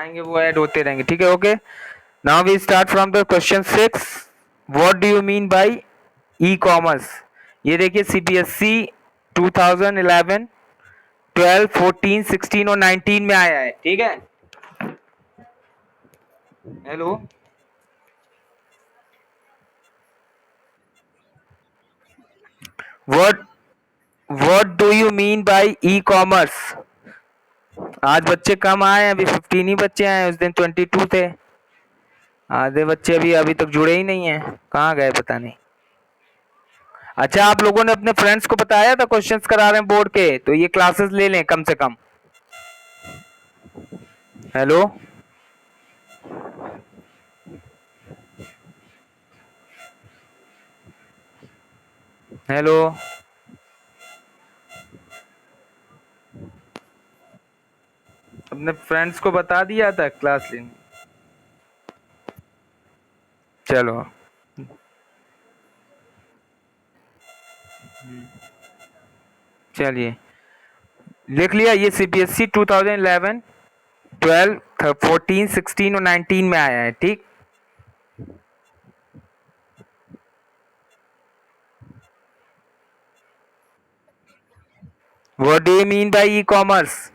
आएंगे वो ऐड होते रहेंगे, ठीक है। Okay, now we start from the question 6। What do you mean by e commerce? ये देखिए सीबीएसई 2011, 12, 14, 16 और 19 में आया है, ठीक है। Hello, what do you mean by e commerce? आज बच्चे कम आए हैं, अभी 15 ही बच्चे आए, उस दिन 22 थे। आधे बच्चे अभी तक जुड़े ही नहीं है, कहाँ गए पता नहीं। अच्छा, आप लोगों ने अपने फ्रेंड्स को बताया था क्वेश्चंस करा रहे हैं बोर्ड के, तो ये क्लासेस ले लें कम से कम। हेलो, हेलो, अपने फ्रेंड्स को बता दिया था क्लास लेने। चलो, चलिए लिख लिया। ये सीबीएसई 2011, 12, 14, 16 और 19 में आया है, ठीक। What do you mean by e commerce?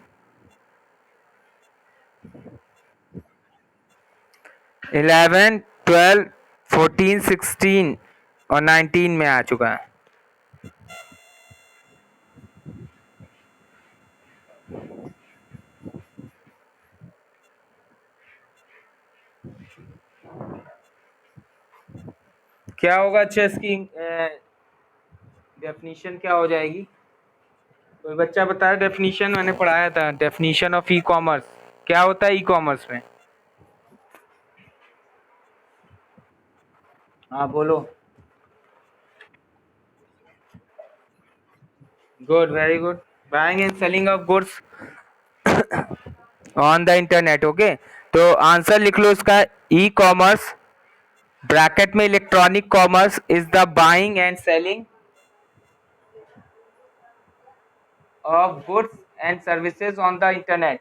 11, 12, 14, 16 और 19 में आ चुका है। क्या होगा? अच्छा, इसकी डेफिनेशन क्या हो जाएगी? कोई बच्चा बताया डेफिनेशन, मैंने पढ़ाया था डेफिनेशन ऑफ ई कॉमर्स। क्या होता है ई कॉमर्स में? हाँ बोलो। Good, very good. Buying and selling of goods on the internet. Okay, तो आंसर लिख लो इसका। ई कॉमर्स ब्रैकेट में electronic commerce is the buying and selling of goods and services on the internet.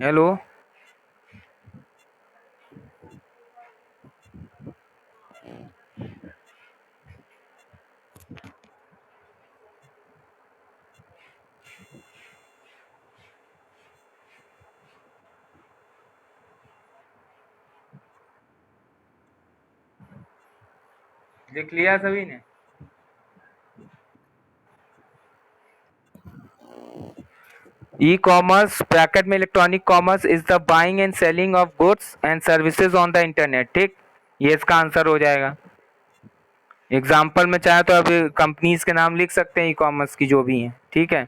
Hello, लिख लिया सभी ने? E commerce bracket में electronic commerce is the buying and selling of goods and services on the internet, ठीक। ये इसका answer हो जाएगा। एग्जाम्पल में चाहे तो अभी कंपनीज के नाम लिख सकते हैं ई कॉमर्स की जो भी हैं, ठीक है।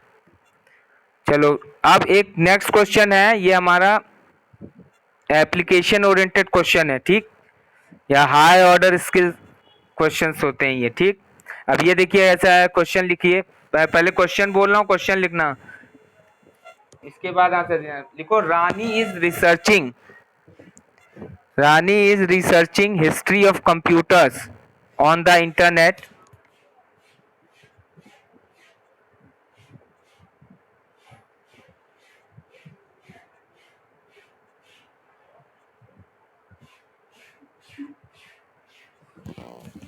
चलो, अब एक नेक्स्ट क्वेश्चन है, ये हमारा एप्लीकेशन ओरिएंटेड क्वेश्चन है, ठीक, या हाई ऑर्डर स्किल क्वेश्चंस होते हैं ये, ठीक। अब ये देखिए, ऐसा है क्वेश्चन, लिखिए। पहले क्वेश्चन बोल रहा हूँ, क्वेश्चन लिखना, इसके बाद आंसर देना। लिखो, Rani is researching history of computers on the internet.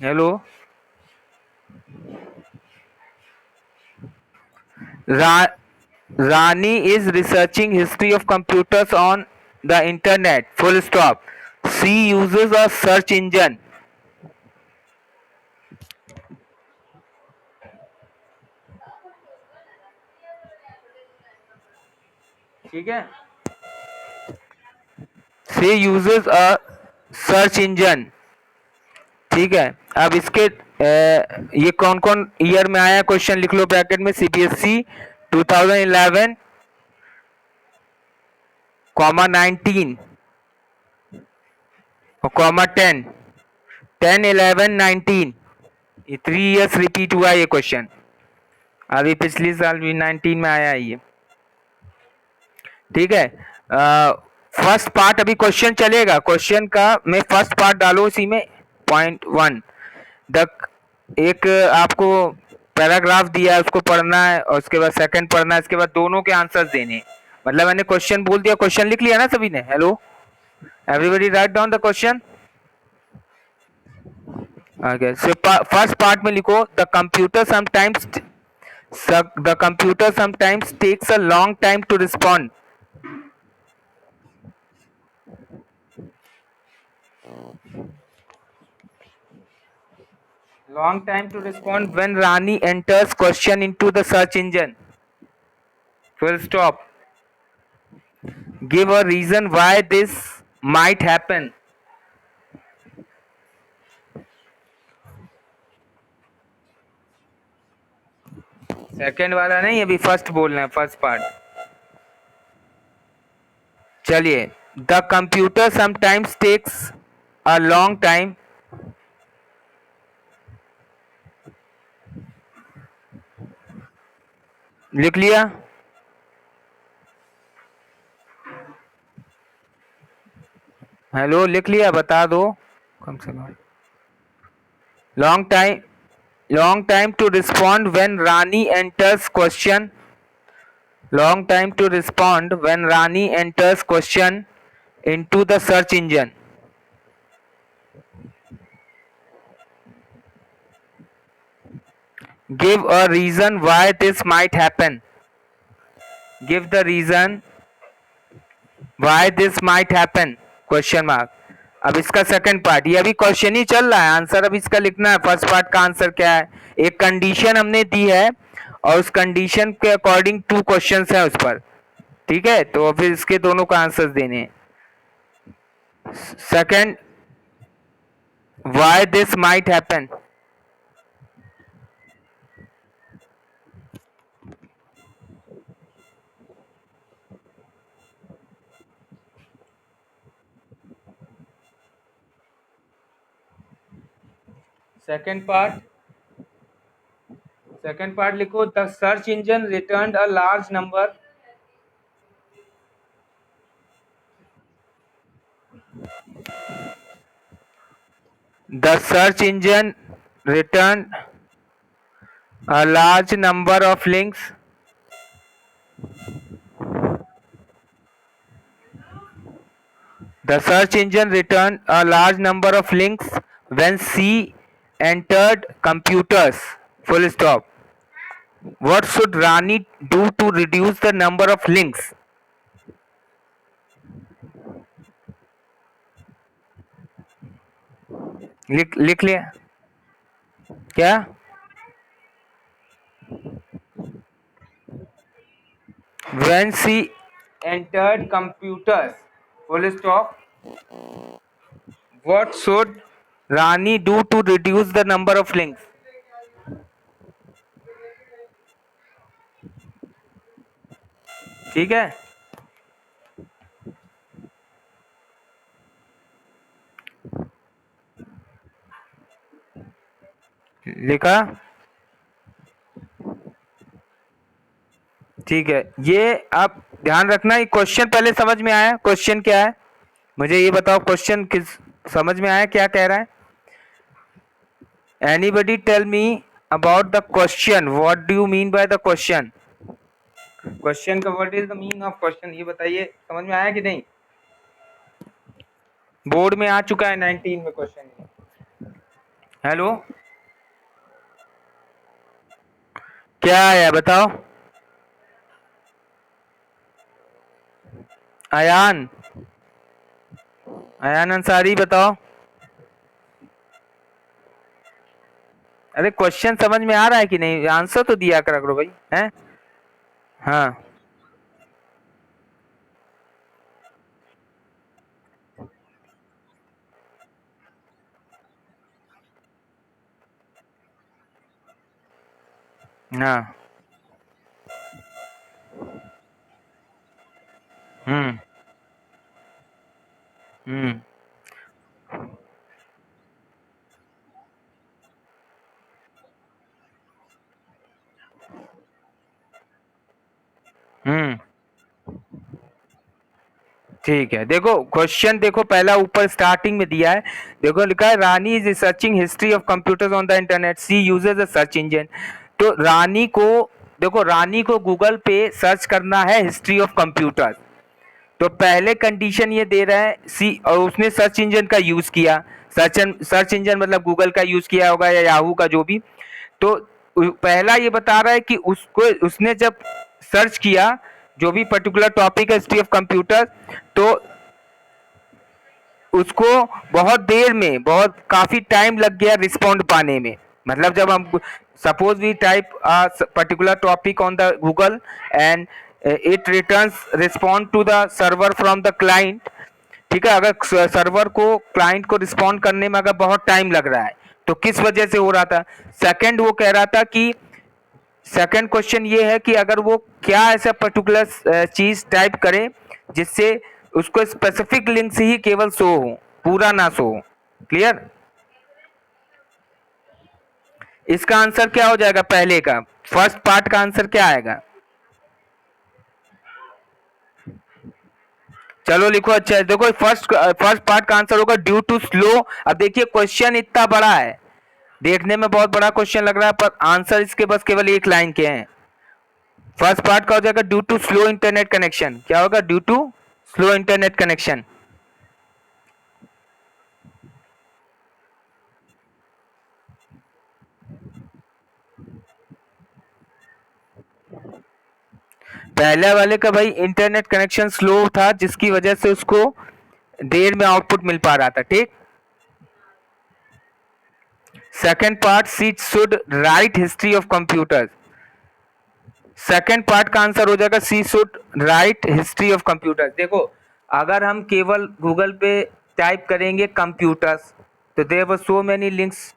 Hello, Rani is researching history of computers on the internet, full stop. She uses a search engine. ठीक है, she uses a search engine, ठीक है। अब इसके ये कौन कौन ईयर में आया क्वेश्चन लिख लो ब्रैकेट में। सीबीएसई 2011, कॉमा 19 और कॉमा 10, 10, 11, 19, ये 3 ईयर्स रिपीट हुआ ये क्वेश्चन। अभी पिछली साल भी 19 में आया है ये, ठीक है। फर्स्ट पार्ट अभी क्वेश्चन चलेगा, क्वेश्चन का मैं फर्स्ट पार्ट डालो इसी में, 0.1 द एक आपको पैराग्राफ दिया है, उसको पढ़ना है और उसके बाद सेकंड पढ़ना है, इसके बाद दोनों के आंसर्स देने हैं। मतलब मैंने क्वेश्चन बोल दिया, क्वेश्चन लिख लिया ना सभी ने? Hello everybody, write down the question. Okay, so first part में लिखो the computer sometimes takes a long time to respond. Long time to respond when Rani enters question into the search engine. Full stop. Give a reason why this might happen. Second वाला नहीं, अभी first बोलना है, first part. चलिए, the computer sometimes takes a long time लिख लिया? Hello, लिख लिया? बता दो कम से कम। Long time to respond when Rani enters question. Long time to respond when Rani enters question into the search engine. Give a reason why this might happen. Give the reason why this might happen. Question mark. अब इसका second part, ये अभी question ही चल रहा है, answer अब इसका लिखना है। फर्स्ट पार्ट का आंसर क्या है? एक कंडीशन हमने दी है और उस कंडीशन के अकॉर्डिंग 2 क्वेश्चंस है उस पर। ठीक है, तो फिर इसके दोनों का आंसर देने हैं। Second, why this might happen. Second part लिखो, the search engine return a large number the search engine return a large number of links the search engine returned a large number of links when she entered computers. Full stop. What should Rani do to reduce the number of links? लिख लिया क्या? When she entered computers. Full stop. What should Rani do to reduce the number of links? ठीक है, लिखा? ठीक है, ये आप ध्यान रखना, ये क्वेश्चन पहले समझ में आया? क्वेश्चन क्या है मुझे ये बताओ, क्वेश्चन किस समझ में आया, क्या कह रहा है? Anybody tell me about the question, what do you mean by the question? Question का what is the meaning of question, ये बताइए, समझ में आया कि नहीं? बोर्ड में आ चुका है 19 में क्वेश्चन। हेलो, क्या आया बताओ? अयान अयान अंसारी बताओ। अरे क्वेश्चन समझ में आ रहा है कि नहीं? आंसर तो दिया करो भाई, हैं? हाँ हाँ। हम्म हम्म हम्म ठीक है, देखो क्वेश्चन, देखो पहला ऊपर स्टार्टिंग में दिया है, देखो लिखा है Rani is researching history of computers on the internet, she uses a search engine. तो रानी को, देखो रानी को गूगल पे सर्च करना है हिस्ट्री ऑफ कंप्यूटर, तो पहले कंडीशन ये दे रहा है सी, और उसने सर्च इंजन का यूज किया, सर्च इंजन मतलब गूगल का यूज किया होगा या याहू का जो भी। तो पहला ये बता रहा है कि उसको, उसने जब सर्च किया जो भी पर्टिकुलर टॉपिक है हिस्ट्री ऑफ कंप्यूटर, तो उसको बहुत देर में, बहुत काफी टाइम लग गया रिस्पॉन्ड पाने में। मतलब जब हम suppose we type particular topic on the Google and it returns respond to the server from the client, ठीक है, अगर सर्वर को क्लाइंट को रिस्पॉन्ड करने में अगर बहुत टाइम लग रहा है तो किस वजह से हो रहा था। सेकंड वो कह रहा था कि, सेकंड क्वेश्चन ये है कि अगर वो क्या ऐसा पर्टिकुलर चीज टाइप करे जिससे उसको स्पेसिफिक लिंक से ही केवल शो हो, पूरा ना शो हो। क्लियर? इसका आंसर क्या हो जाएगा पहले का, फर्स्ट पार्ट का आंसर क्या आएगा? चलो लिखो, अच्छा है, देखो फर्स्ट पार्ट का आंसर होगा ड्यू टू स्लो। अब देखिए क्वेश्चन इतना बड़ा है, देखने में बहुत बड़ा क्वेश्चन लग रहा है, पर आंसर इसके बस केवल एक लाइन के हैं। फर्स्ट पार्ट का हो जाएगा due to slow internet connection. क्या होगा? Due to slow internet connection. पहले वाले का भाई इंटरनेट कनेक्शन स्लो था जिसकी वजह से उसको देर में आउटपुट मिल पा रहा था, ठीक। Second part, she should write history of computer. Second part का आंसर हो जाएगा she should write history of computer. देखो अगर हम केवल गूगल पे टाइप करेंगे कंप्यूटर्स, तो there were so many links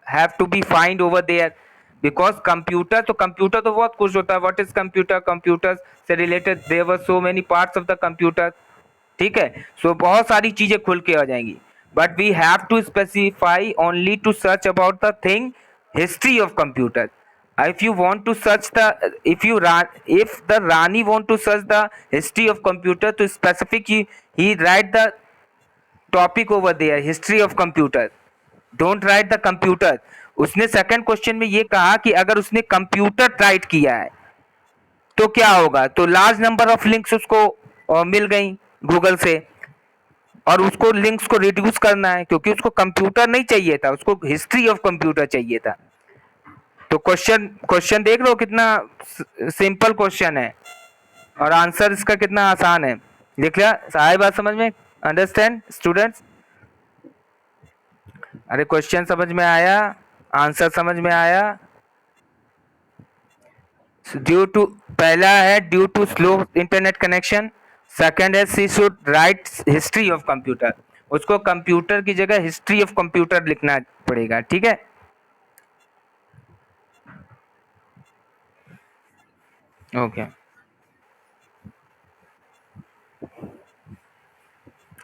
have to be find over there, because computer तो, कंप्यूटर तो बहुत कुछ होता है, व्हाट इज कंप्यूटर, कंप्यूटर से related there were so many parts of the computer, ठीक है। सो बहुत सारी चीजें खुल के आ जाएंगी, but we have to specify only to search about the thing history of computer. if you want to search the, if the Rani want to search the history of computer, to specific he write the topic over there, history of computer, don't write the computer. उसने second question में ये कहा कि अगर उसने computer right किया है तो क्या होगा, तो लार्ज नंबर ऑफ लिंक्स उसको मिल गई गूगल से, और उसको लिंक्स को रिड्यूस करना है क्योंकि उसको कंप्यूटर नहीं चाहिए था, उसको हिस्ट्री ऑफ कंप्यूटर चाहिए था। तो क्वेश्चन क्वेश्चन देख लो कितना सिंपल क्वेश्चन है और आंसर इसका कितना आसान है। देख लिया, सारी बात समझ में, अंडरस्टैंड स्टूडेंट्स? अरे क्वेश्चन समझ में आया, आंसर समझ में आया? ड्यू टू, पहला है due to slow internet connection, second है she should write history of computer, उसको कंप्यूटर की जगह हिस्ट्री ऑफ कंप्यूटर लिखना पड़ेगा, ठीक है। ओके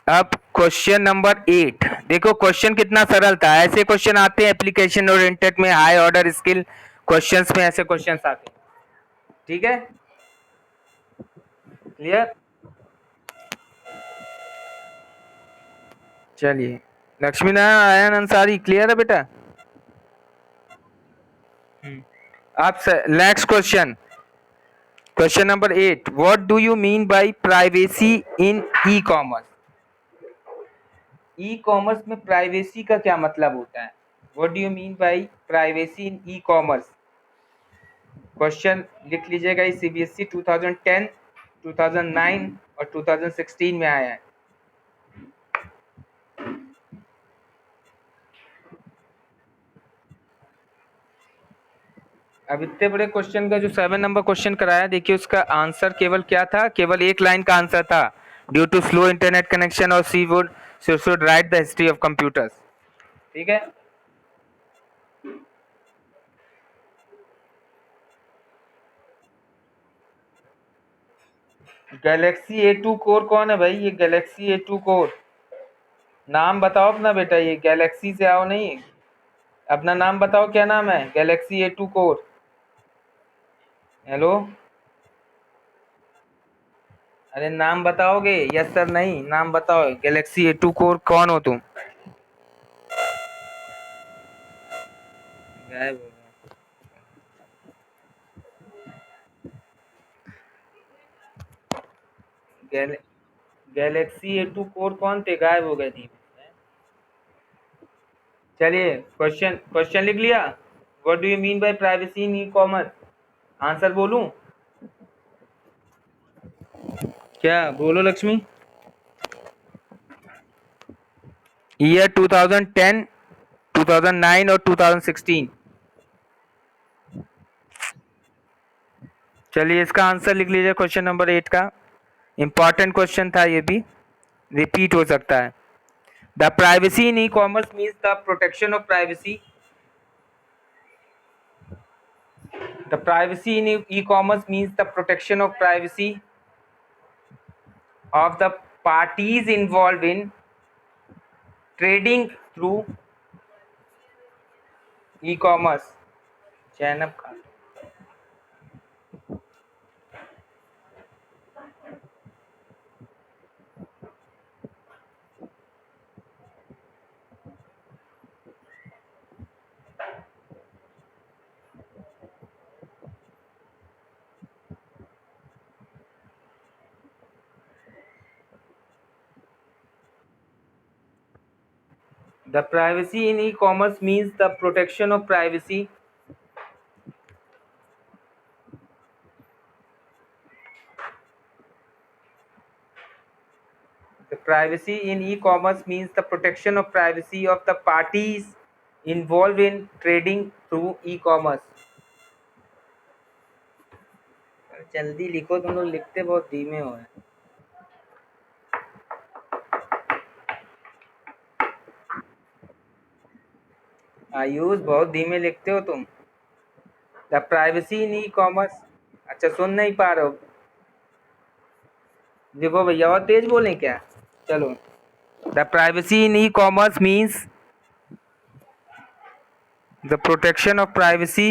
अब क्वेश्चन नंबर 8, देखो क्वेश्चन कितना सरल था। ऐसे क्वेश्चन आते हैं एप्लीकेशन ओरिएंटेड में, हाई ऑर्डर स्किल क्वेश्चंस में ऐसे क्वेश्चंस आते हैं, ठीक है। क्लियर? चलिए, लक्ष्मी नारायण अंसारी क्लियर है बेटा? आप next question, question number 8, what do you mean bye privacy in e commerce? E commerce में प्राइवेसी का क्या मतलब होता है? What do you mean bye privacy in e commerce? Question लिख लीजिएगा, ये सीबीएसई 2010, 2009 और 2016 में आया है। अब इतने बड़े क्वेश्चन का जो 7 नंबर क्वेश्चन कराया, देखिए उसका आंसर केवल क्या था, केवल एक लाइन का आंसर था, due to slow internet connection और she would should write the history of computers, ठीक है। गैलेक्सी A2 कोर कौन है भाई? ये गैलेक्सी A2 कोर, नाम बताओ अपना बेटा, ये गैलेक्सी से आओ नहीं, अपना नाम बताओ, क्या नाम है? Galaxy A2 core. हेलो, अरे नाम बताओगे? यस सर नहीं, नाम बताओ। गैलेक्सी A2 कोर कौन हो तुम? गायब हो गया। गैलेक्सी A2 कोर कौन थे? गायब हो गए थे। चलिए क्वेश्चन क्वेश्चन लिख लिया। What do you mean bye privacy in e commerce? Answer बोलूं? क्या बोलो लक्ष्मी? ईयर 2010, 2009 और 2016। चलिए इसका आंसर लिख लीजिए क्वेश्चन नंबर 8 का। इंपॉर्टेंट क्वेश्चन था ये भी, रिपीट हो सकता है। The privacy in e commerce means the protection of privacy. The privacy in e-commerce means the protection of privacy of the parties involved in trading through e-commerce. Jainab Khan. The privacy in e-commerce means the protection of privacy. The privacy in e-commerce means the protection of privacy of the parties involved in trading through e-commerce. जल्दी लिखो, तुम लोग लिखते बहुत धीमे हो। आयुष बहुत धीमे लिखते हो तुम। The privacy in e commerce. अच्छा सुन नहीं पा रहे हो? देखो भैया और तेज बोलें क्या? चलो। The privacy in e commerce means the protection of privacy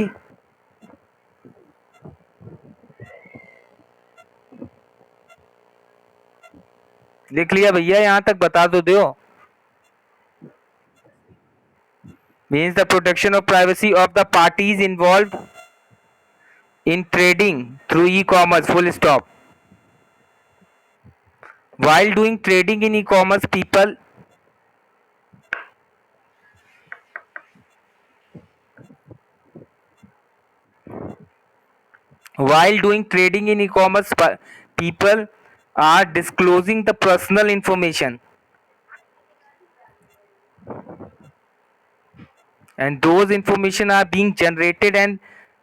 लिख लिया भैया, यहाँ तक बता तो दो। Means the protection of privacy of the parties involve in trading through e-commerce, full stop. While doing trading in e-commerce, people while doing trading in e-commerce, people are disclosing the personal information, and those information are being generated and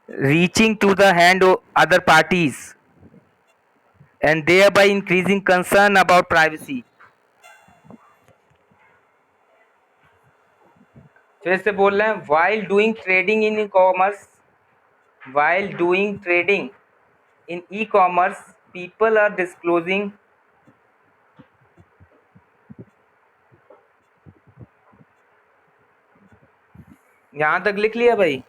reaching to the hand of other parties, and thereby increasing concern about privacy. फिर से बोल रहे हैं, while doing trading in e-commerce, while doing trading in e-commerce, people are disclosing यहां तक लिख लिया भाई?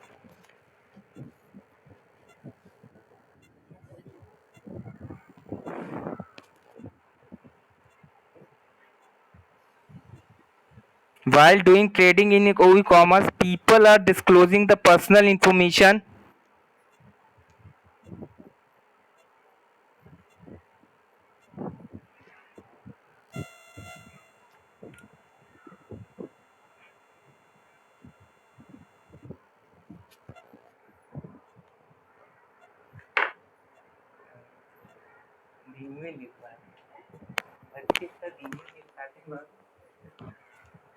While doing trading in e-commerce, people are disclosing the personal information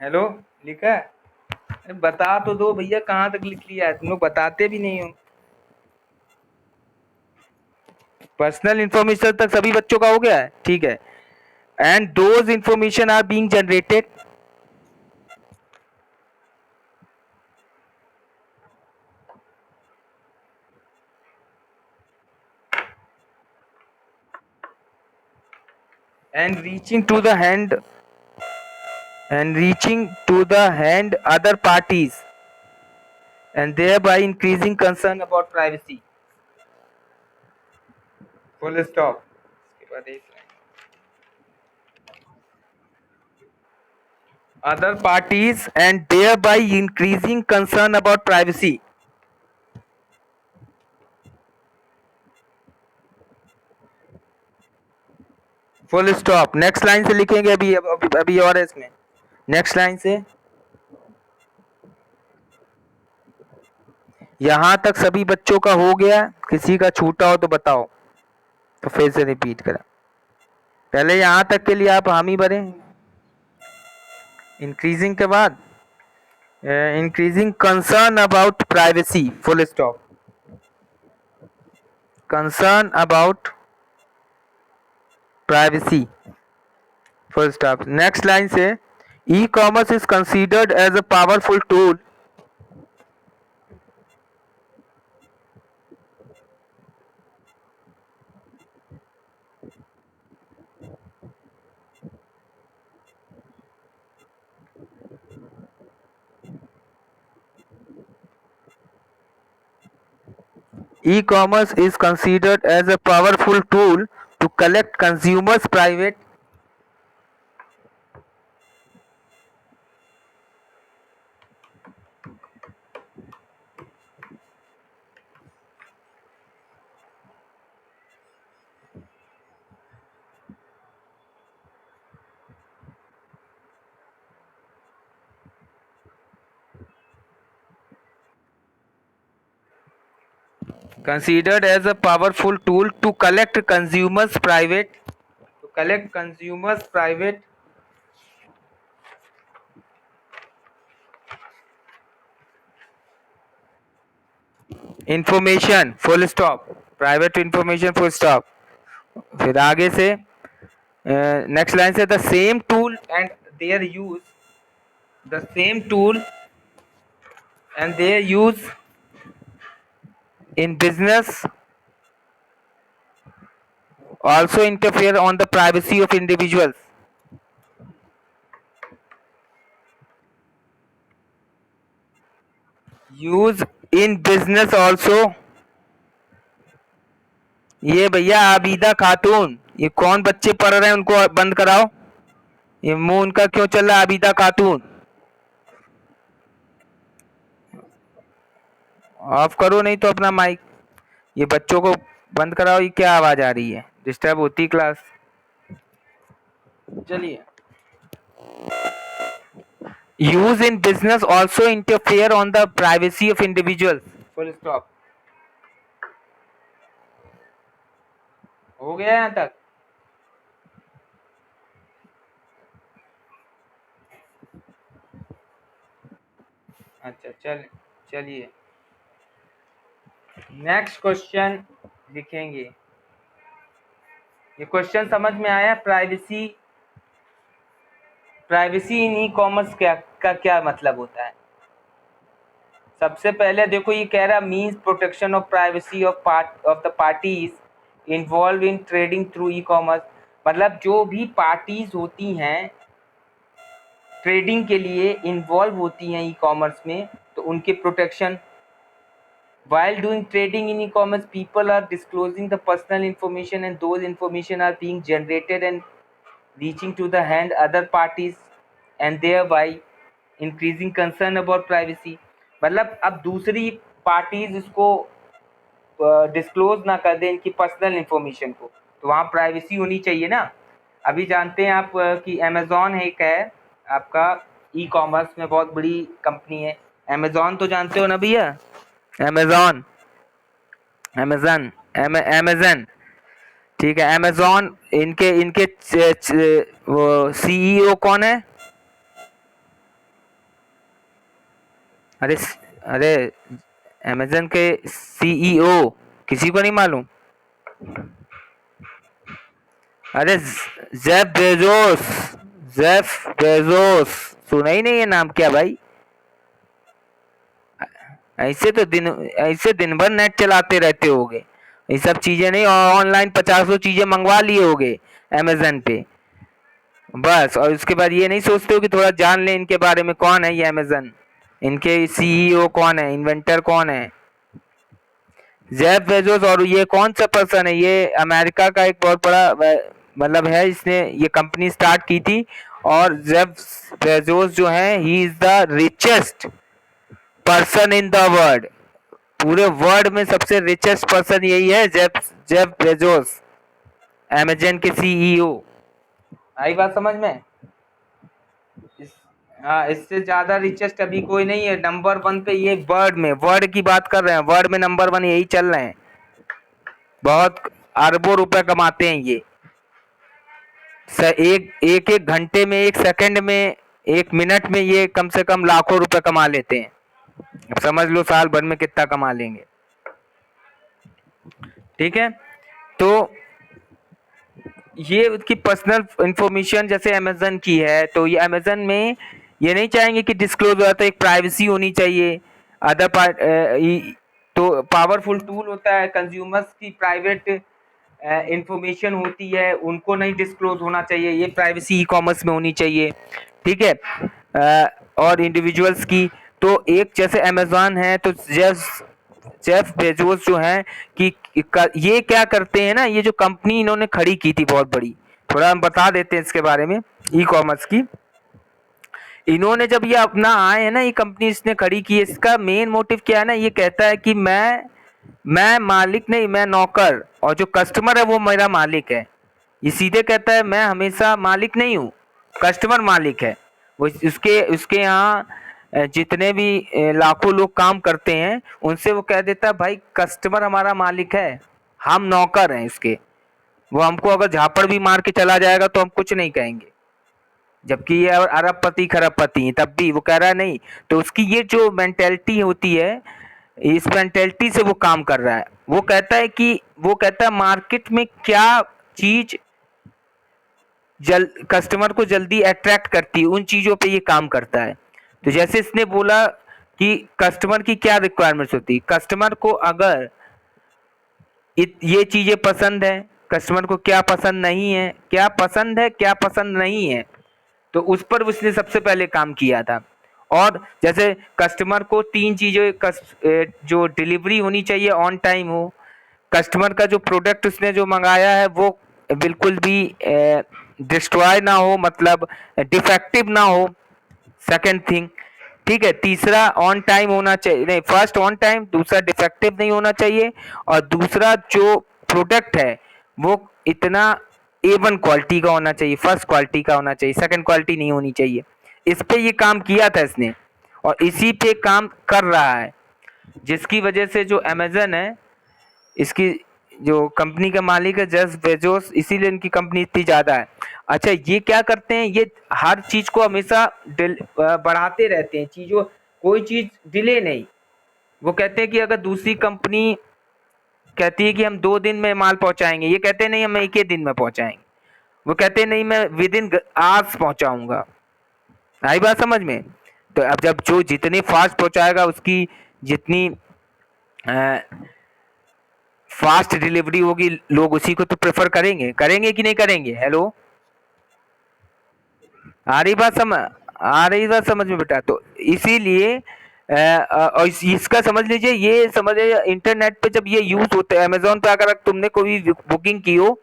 hello लिखा है? बता तो दो भैया कहाँ तक लिख लिया है, तुम लोग बताते भी नहीं हो। पर्सनल इंफॉर्मेशन तक सभी बच्चों का हो गया है, ठीक है। And those information are being generated and reaching to the hand other parties, and thereby increasing concern about privacy. Full stop. इसके बाद एक line। other parties and thereby increasing concern about privacy. Full stop. Next line से लिखेंगे अभी और है इसमें। Next line से यहां तक सभी बच्चों का हो गया, किसी का छूटा हो तो बताओ, तो फिर से रिपीट करें। पहले यहां तक के लिए आप हामी भरें। इंक्रीजिंग के बाद increasing concern about privacy, full stop. Concern about privacy, full stop. Next line से e commerce is considered as a powerful tool. E-commerce is considered as a powerful tool to collect consumers' private considered as a powerful tool to collect consumers' private information, full stop। private information, full stop। फिर आगे से next line से the same tool and there use, the same tool and their use in business also interfere on the privacy of individuals। use in business also, ये भैया आबिदा खातून, ये कौन बच्चे पढ़ रहे हैं उनको बंद कराओ, ये मुंह उनका क्यों चल रहा है आबिदा खातून, ऑफ करो नहीं तो अपना माइक, ये बच्चों को बंद कराओ, ये क्या आवाज आ रही है, डिस्टर्ब होती क्लास। चलिए, use in business also interfere on the privacy of individuals, full stop. हो गया यहाँ तक? अच्छा चलिए नेक्स्ट क्वेश्चन लिखेंगे। ये क्वेश्चन समझ में आया? प्राइवेसी इन ई कॉमर्स क्या मतलब होता है? सबसे पहले देखो, ये कह रहा means protection of privacy of the parties involve in trading through e commerce. मतलब जो भी पार्टीज होती हैं ट्रेडिंग के लिए इन्वॉल्व होती हैं ई कॉमर्स में, तो उनके protection. While doing trading in e-commerce, people are disclosing the personal information and those information are being generated and reaching to the hand other parties and thereby increasing concern about privacy। मतलब अब दूसरी parties इसको disclose ना कर दें इनकी personal information को, तो वहाँ प्राइवेसी होनी चाहिए ना। अभी जानते हैं आप कि अमेजोन एक है आपका ई कॉमर्स में बहुत बड़ी कंपनी है। अमेजोन तो जानते हो ना भैया? अमेजोन ठीक है। अमेजोन इनके वो सीईओ कौन है? अरे अमेजन के सीईओ किसी को नहीं मालूम? अरे जेफ बेजोस, सुना ही नहीं है नाम क्या भाई? ऐसे दिन भर नेट चलाते रहते होगे, ये सब चीजें नहीं, ऑनलाइन 50 चीजें मंगवा लिए होगे अमेजन पे बस, और उसके बाद ये नहीं सोचते हो कि थोड़ा जान लें इनके बारे में, कौन है ये अमेजन, इनके सीईओ कौन है, इन्वेंटर कौन है, जेफ बेजोस। और ये कौन सा पर्सन है? ये अमेरिका का एक बहुत बड़ा मतलब है, इसने ये कंपनी स्टार्ट की थी और जेफ बेजोस जो है he is the richest person in the world. पूरे वर्ल्ड में सबसे रिचेस्ट पर्सन यही है, जेफ जेफ बेजोस, अमेजन के सीईओ। आई बात समझ में? इस, हाँ, इससे ज्यादा रिचेस्ट अभी कोई नहीं है। नंबर 1 पे ये वर्ल्ड में, वर्ल्ड की बात कर रहे हैं, वर्ल्ड में नंबर 1 यही चल रहे हैं। बहुत अरबों रुपए कमाते हैं ये। एक घंटे में, एक सेकंड में, एक मिनट में ये कम से कम लाखों रुपए कमा लेते हैं। अब समझ लो साल भर में कितना कमा लेंगे। ठीक है, तो ये उसकी पर्सनल इंफॉर्मेशन जैसे अमेजन की है, तो ये अमेजन में ये नहीं चाहेंगे कि डिस्क्लोज हो, तो एक प्राइवेसी होनी चाहिए। अदर पार्ट तो पावरफुल टूल होता है, कंज्यूमर्स की प्राइवेट इंफॉर्मेशन होती है, उनको नहीं डिस्क्लोज होना चाहिए, ये प्राइवेसी ई कॉमर्स में होनी चाहिए। ठीक है, और इंडिविजुअल्स की, तो एक जैसे अमेजॉन है, तो जेफ बेजोस जो है कि ये क्या करते हैं ना, ये जो कंपनी इन्होंने खड़ी की थी बहुत बड़ी, थोड़ा हम बता देते हैं इसके बारे में, ई कॉमर्स की। इन्होंने जब ये अपना आए है ना, ये कंपनी इसने खड़ी की है, इसका मेन मोटिव क्या है ना, ये कहता है कि मैं मालिक नहीं, मैं नौकर, और जो कस्टमर है वो मेरा मालिक है। ये सीधे कहता है मैं हमेशा मालिक नहीं हूँ, कस्टमर मालिक है। वो उसके उसके यहाँ जितने भी लाखों लोग काम करते हैं, उनसे वो कह देता है भाई कस्टमर हमारा मालिक है, हम नौकर हैं इसके। वो हमको अगर झापड़ भी मार के चला जाएगा तो हम कुछ नहीं कहेंगे, जबकि ये अरबपति खरबपति है, तब भी वो कह रहा है नहीं। तो उसकी ये जो मेंटेलिटी होती है, इस मेंटेलिटी से वो काम कर रहा है। वो कहता है मार्केट में क्या चीज कस्टमर को जल्दी अट्रैक्ट करती है, उन चीजों पे ये काम करता है। तो जैसे इसने बोला कि कस्टमर की क्या रिक्वायरमेंट्स होती है, कस्टमर को अगर ये चीजें पसंद है, कस्टमर को क्या पसंद नहीं है, क्या पसंद है क्या पसंद नहीं है, तो उस पर उसने सबसे पहले काम किया था। और जैसे कस्टमर को 3 चीजें, जो डिलीवरी होनी चाहिए ऑन टाइम हो, कस्टमर का जो प्रोडक्ट उसने जो मंगाया है वो बिल्कुल भी डिस्ट्रॉय ना हो, मतलब डिफेक्टिव ना हो, सेकंड थिंग। ठीक है, तीसरा ऑन टाइम होना चाहिए, नहीं, फर्स्ट ऑन टाइम, दूसरा डिफेक्टिव नहीं होना चाहिए, और दूसरा जो प्रोडक्ट है वो इतना A1 क्वालिटी का होना चाहिए, फर्स्ट क्वालिटी का होना चाहिए, सेकंड क्वालिटी नहीं होनी चाहिए। इस पे ये काम किया था इसने, और इसी पे काम कर रहा है, जिसकी वजह से जो अमेजन है, इसकी जो कंपनी का मालिक है जेफ बेजोस, इसीलिए इनकी कंपनी इतनी ज़्यादा है। अच्छा, ये क्या करते हैं, ये हर चीज़ को हमेशा बढ़ाते रहते हैं, चीज़ों, कोई चीज़ डिले नहीं। वो कहते हैं कि अगर दूसरी कंपनी कहती है कि हम 2 दिन में माल पहुंचाएंगे, ये कहते हैं नहीं हम 1 ही दिन में पहुंचाएंगे। वो कहते हैं नहीं मैं विद इन आवर्स पहुंचाऊंगा। आई बात समझ में? तो अब जब जो जितनी फास्ट पहुंचाएगा, उसकी जितनी फास्ट डिलीवरी होगी, लोग उसी को तो प्रेफर करेंगे, करेंगे कि नहीं करेंगे? हेलो, आ रही बात समझ में बेटा? तो इसीलिए और इसका समझ लीजिए, ये समझ लीजिए इंटरनेट पे जब ये यूज होता है, अमेजोन पे अगर तुमने कोई बुकिंग की हो,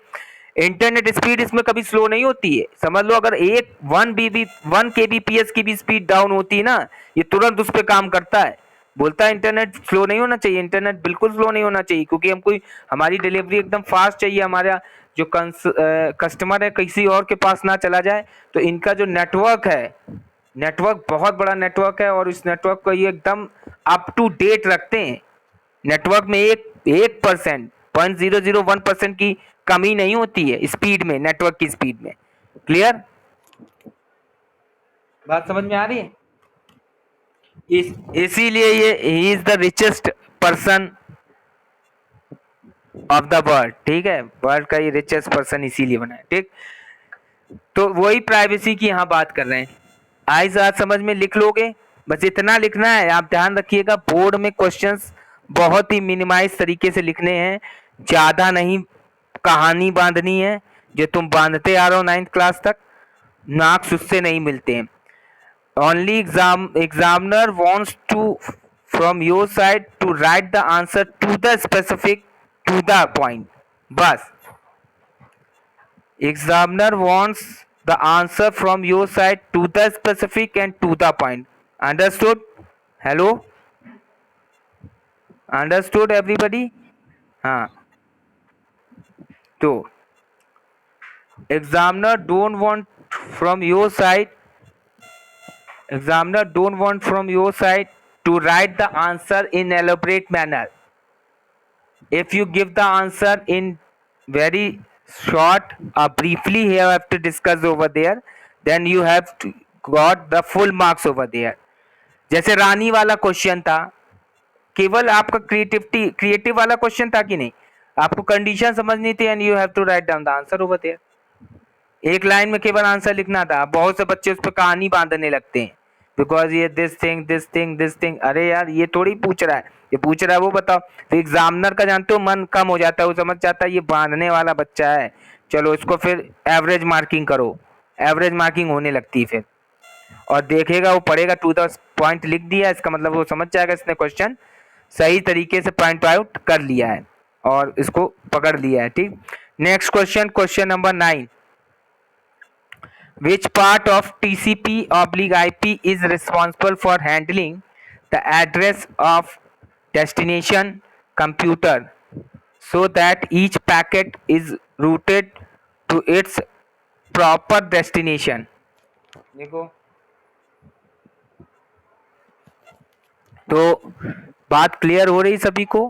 इंटरनेट स्पीड इसमें कभी स्लो नहीं होती है। समझ लो अगर 1 kbps की भी स्पीड डाउन होती है ना, ये तुरंत उस पर काम करता है, बोलता है इंटरनेट स्लो नहीं होना चाहिए, इंटरनेट बिल्कुल स्लो नहीं होना चाहिए, क्योंकि हमको हमारी डिलीवरी एकदम फास्ट चाहिए, हमारा जो कस्टमर है किसी और के पास ना चला जाए। तो इनका जो नेटवर्क है, नेटवर्क बहुत बड़ा नेटवर्क है, और इस नेटवर्क को ये एकदम अप टू डेट रखते हैं। नेटवर्क में 1% 0.001% की कमी नहीं होती है स्पीड में, नेटवर्क की स्पीड में। क्लियर? बात समझ में आ रही है? इसीलिए ये he is the richest person of the world. ठीक है, वर्ल्ड का ये रिचेस्ट पर्सन इसीलिए बना है। ठीक, तो वही प्राइवेसी की यहाँ बात कर रहे हैं। आज समझ में लिख लोगे, बस इतना लिखना है। आप ध्यान रखिएगा, बोर्ड में क्वेश्चंस बहुत ही मिनिमाइज तरीके से लिखने हैं, ज्यादा नहीं कहानी बांधनी है। जो तुम बांधते आ रहे हो 9th क्लास तक, मार्क्स उससे नहीं मिलते हैं। Only examiner wants to from your side to write the answer to the specific to the point. बस examiner wants the answer from your side to the specific and to the point. Understood? Hello? Understood everybody? हाँ, तो examiner don't want from your side to write the answer in elaborate manner. If you give the answer in very short or briefly you have to discuss over there, then you have to got the full marks over there. जैसे रानी वाला question था, केवल आपका creative वाला question था कि नहीं, आपको कंडीशन समझनी थी and you have to write down the answer over there. एक लाइन में केवल आंसर लिखना था. बहुत से बच्चे उस पर कहानी बांधने लगते हैं, बिकॉज ये दिस थिंग. अरे यार ये थोड़ी पूछ रहा है, ये पूछ रहा है वो बताओ. तो एग्जामिनर का जानते हो मन कम हो जाता है, वो समझ जाता है ये बांधने वाला बच्चा है, चलो इसको फिर एवरेज मार्किंग करो. एवरेज मार्किंग होने लगती है फिर, और देखेगा वो पढ़ेगा टू द पॉइंट लिख दिया, इसका मतलब वो समझ जाएगा इसने क्वेश्चन सही तरीके से पॉइंट आउट कर लिया है और इसको पकड़ लिया है. ठीक. Next question, question number 9. Which part of TCP/IP is responsible for handling the address of destination computer so that each packet is routed to its proper destination? देखो, तो बात क्लियर हो रही सभी को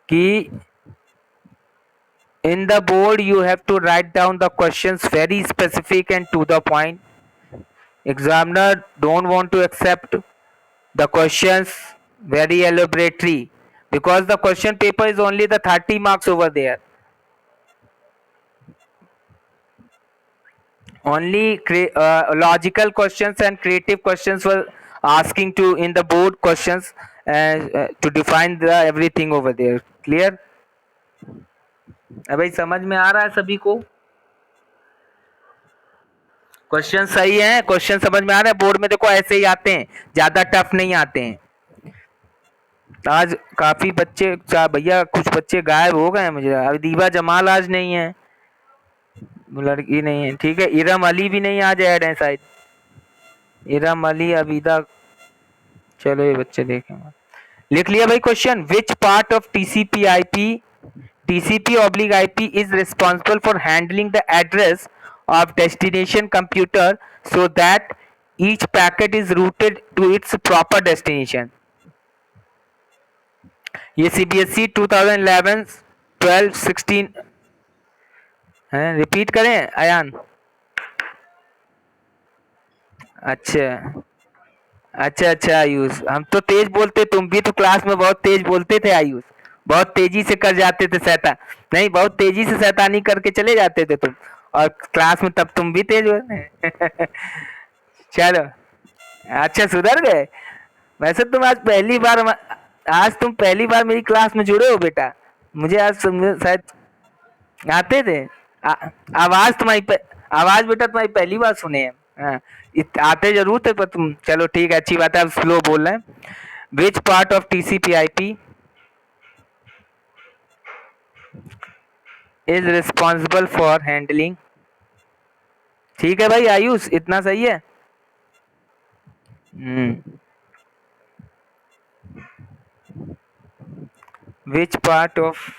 कि in the board you have to write down the questions very specific and to the point. Examiner don't want to accept the questions very elaborately, because the question paper is only the 30 marks over there. Only logical questions and creative questions were asking to in the board questions to define the everything over there. Clear? भाई समझ में आ रहा है सभी को? Question सही है, question समझ में आ रहा है. बोर्ड में देखो ऐसे ही आते हैं, ज्यादा टफ नहीं आते हैं. आज काफी बच्चे, भैया कुछ बच्चे गायब हो गए हैं. मुझे अभी दीवा जमाल आज नहीं है, लड़की नहीं है. ठीक है, इरम अली भी नहीं आज ऐड है शायद. इरम अली, अबीदा, चलो ये बच्चे देखेंगे. लिख लिया भाई question. Which part of TCP/IP is responsible for handling the address of destination computer so that each packet is routed to its proper destination? ये CBSE 2011, 12, 16 है. रिपीट करें अयान? अच्छा आयुष, हम तो तेज बोलते, तुम भी तो क्लास में बहुत तेज बोलते थे आयुष. बहुत तेजी से कर जाते थे शैतान, नहीं बहुत तेजी से शैतानी करके चले जाते थे तुम, और क्लास में तब तुम भी तेज हो. चलो अच्छा, सुधर गए. वैसे तुम आज तुम पहली बार मेरी क्लास में जुड़े हो बेटा. मुझे आज शायद आते थे. आवाज बेटा तुम्हारी पहली बार सुने हैं. हाँ, आते जरूर थे पर तुम, चलो ठीक है, अच्छी बात है. अब स्लो बोल रहे हैं. Which part of TCP/IP is responsible for handling? ठीक है भाई आयुष, इतना सही है. Which part of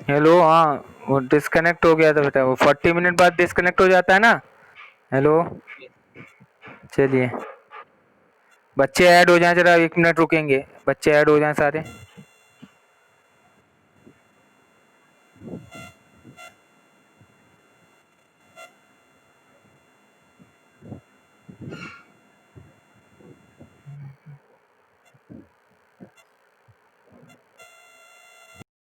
hello. हाँ, वो डिस्कनेक्ट हो गया था बेटा, वो 40 मिनट बाद डिस्कनेक्ट हो जाता है ना. हेलो, चलिए बच्चे ऐड हो जाएं, जरा 1 मिनट रुकेंगे, बच्चे ऐड हो जाएं सारे.